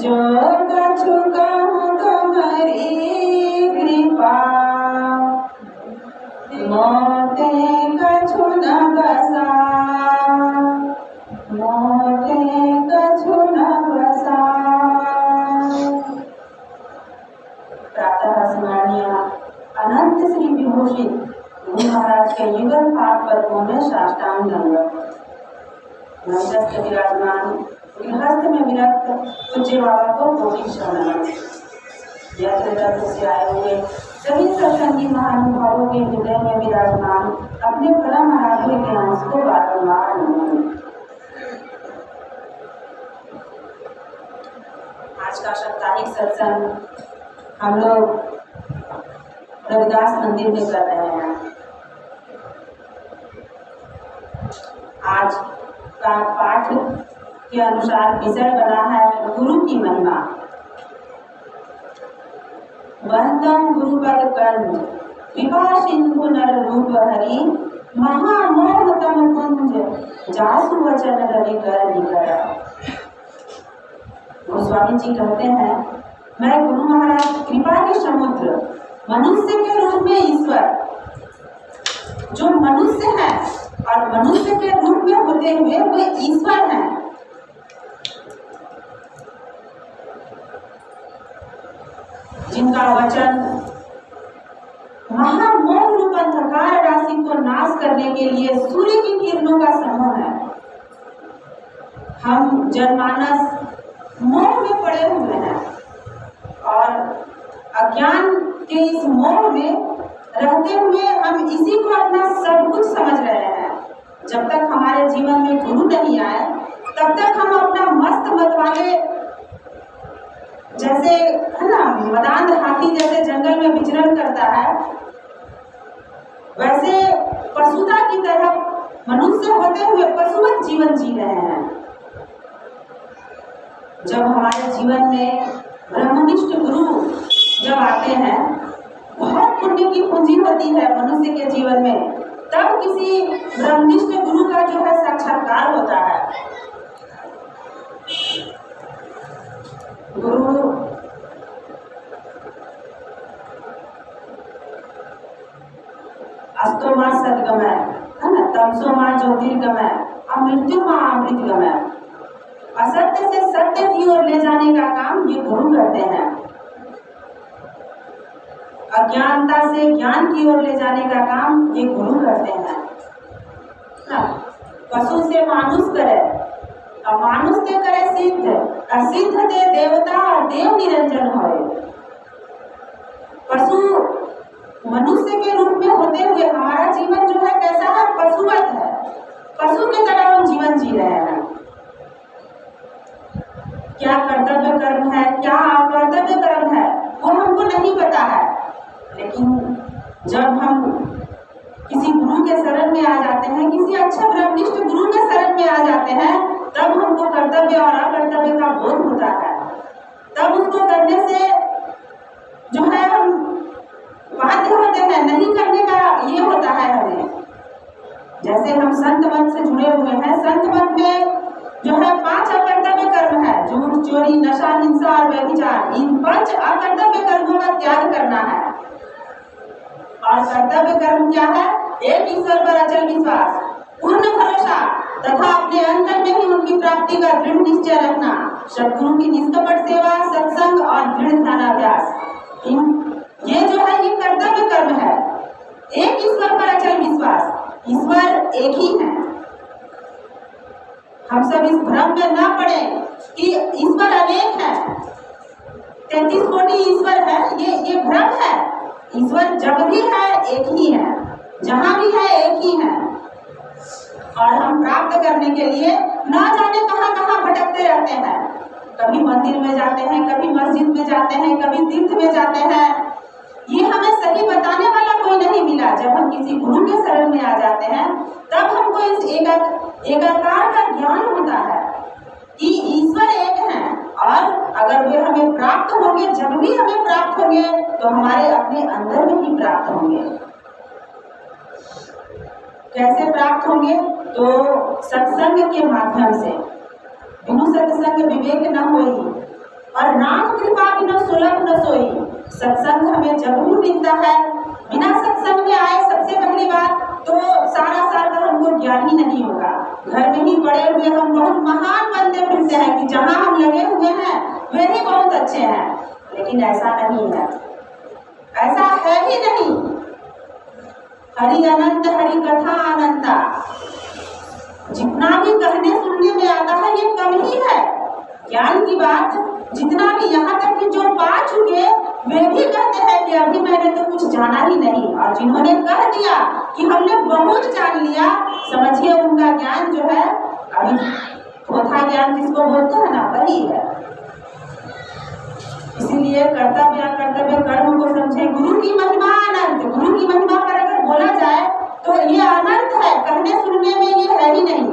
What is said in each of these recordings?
जो कछु कहूँ तुम्हारी कृपा, मोते कछु न बसा, मोते कछु न बसा। प्रातः स्मरणीय अनंत श्री विभूषित गुरु महाराज के युगल पाद पद्मों में साष्टांग दंडवत। मंचस्थ विराजमान गृहस्थ में विरक्त पूज्य बाबा को कोटि शरण। यत्र तत्र से आए हुए सभी सत्संगी महानुभावों के हृदय में विराजमान अपने परम आराध्य के अंश को बारंबार नमन। आज का साप्ताहिक सत्संग हम लोग रविदास मंदिर में कर रहे हैं। आज का पाठ के अनुसार विषय बना है गुरु की महिमा। वंदन गुरुपद कंज कृपा सिंधु नर रूप हरि, महामोह तम कुंज जासु वचन रवि कर निकरा। गोस्वामी जी कहते हैं, मैं गुरु महाराज कृपा के समुद्र, मनुष्य के रूप में ईश्वर, जो मनुष्य है और मनुष्य के रूप में होते हुए वो ईश्वर है, जिनका वचन महामोह रूप अंधकार राशि को नाश करने के लिए सूर्य की किरणों का समूह है। हम जनमानस मोह में पड़े हुए हैं और अज्ञान के इस मोह में रहते हुए हम इसी को अपना सब कुछ समझ रहे हैं। जब तक हमारे जीवन में गुरु नहीं आए तब तक हम अपना मस्त मत वाले, जैसे है ना मदान हाथी जैसे जंगल में विचरण करता है, वैसे पशुता की तरह मनुष्य होते हुए पशुवत जीवन जी रहे हैं। जब हमारे जीवन में ब्रह्मनिष्ठ गुरु जब आते हैं, बहुत पुण्य की पूंजी होती है मनुष्य के जीवन में, तब किसी ब्रह्मनिष्ठ गुरु का जो है साक्षात्कार होता है। गुरु अस्तोमा सदगमय है ना, तमसोमा ज्योतिर्गमय, अमृत्युमा अमृतगमय। असत्य से सत्य की ओर ले जाने का काम ये गुरु करते हैं। अज्ञानता से ज्ञान की ओर ले जाने का काम ये गुरु करते हैं। पशु से मानुष करे और मानुष से करे सिद्ध, असिद्ध दे देवता और देव निरंजन होए। पशु मनुष्य के रूप में होते हुए हमारा जीवन जो है कैसा है, पशुवत है। पशु की तरह हम जीवन जी रहे हैं। क्या कर्तव्य कर्म है, क्या अकर्तव्य कर्म है, वो हमको नहीं पता है। लेकिन जब हम किसी गुरु के शरण में आ जाते हैं, किसी अच्छे ब्रह्मनिष्ठ गुरु के शरण में आ जाते हैं, तब हमको कर्तव्य और अकर्तव्य का बोध होता है। तब उसको करने से जो है हम बाध्य होते हैं, नहीं करने का ये होता है हमें। जैसे हम संत मत से जुड़े हुए हैं, संत मत में जो है 5 अकर्तव्य कर्म है, झूठ, चोरी, नशा, हिंसा और व्यभिचार। इन 5 अकर्तव्य कर्मों का त्याग करना है। और कर्तव्य कर्म क्या है? एक ईश्वर पर अचल विश्वास, पूर्ण भरोसा तथा अपने अंतर में ही उनकी प्राप्ति का दृढ़ निश्चय रखना, सद्गुरु की निष्कपट सेवा, सत्संग और दृढ़ ध्यानाभ्यास। ये जो है ये कर्तव्य कर्म है। एक ईश्वर पर अचल विश्वास, ईश्वर एक ही है। हम सब इस भ्रम में ना पड़े कि ईश्वर अनेक है, 33 कोटि ईश्वर है, ये भ्रम है। ईश्वर जब भी है एक ही है, जहां भी है एक ही है। और हम प्राप्त करने के लिए ना जाने कहां कहां भटकते रहते हैं। कभी मंदिर में जाते हैं, कभी मस्जिद में जाते हैं, कभी तीर्थ में जाते हैं। ये हमें सही बताने वाला कोई नहीं मिला। जब हम किसी गुरु के शरण में आ जाते हैं, तब हमको इस एकाकार का ज्ञान होता है कि ईश्वर एक है। और अगर वे हमें प्राप्त होंगे, जब भी हमें प्राप्त होंगे, तो हमारे अपने अंदर में ही प्राप्त होंगे। कैसे प्राप्त होंगे? तो सत्संग के माध्यम से। बिनु सत्संग विवेक न होई, और राम कृपा बिना सुलभ न सोई। सत्संग हमें जब भी मिलता है, बिना सत्संग में आए सबसे पहली बात तो सारा साल का हमको ज्ञान ही नहीं होगा। घर में ही पड़े हुए हम बहुत महान बनते फिरते हैं कि जहाँ हम लगे हुए हैं वे ही बहुत अच्छे हैं, लेकिन ऐसा नहीं है, ऐसा है ही नहीं। हरि अनंत हरि कथा अनंता, जितना भी कहने सुनने में आता है ये कम ही है। ज्ञान की बात जितना भी यहाँ तक कि जो पा चुके वे भी कहते हैं कि अभी मैंने तो कुछ जाना ही नहीं, और जिन्होंने कह दिया कि हमने बहुत जान लिया, समझिए उनका ज्ञान जो है अभी थोथा ज्ञान जिसको बोलते हैं ना, वही है। इसीलिए कर्तव्य कर्तव्य कर्म को समझे। गुरु की महिमा अनंत, गुरु की महिमा पर अगर बोला जाए तो ये अनंत है, कहने सुनने में ये है ही नहीं।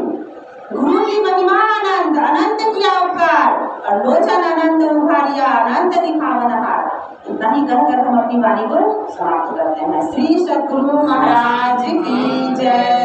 गुरु की महिमा अनंत, अनंत किया उपकार और लोचन अनंत उघारिया, अनंत दिखावनहार। इतना ही कहकर हम अपनी वाणी को समाप्त करते हैं। श्री सद्गुरु महाराज की जय।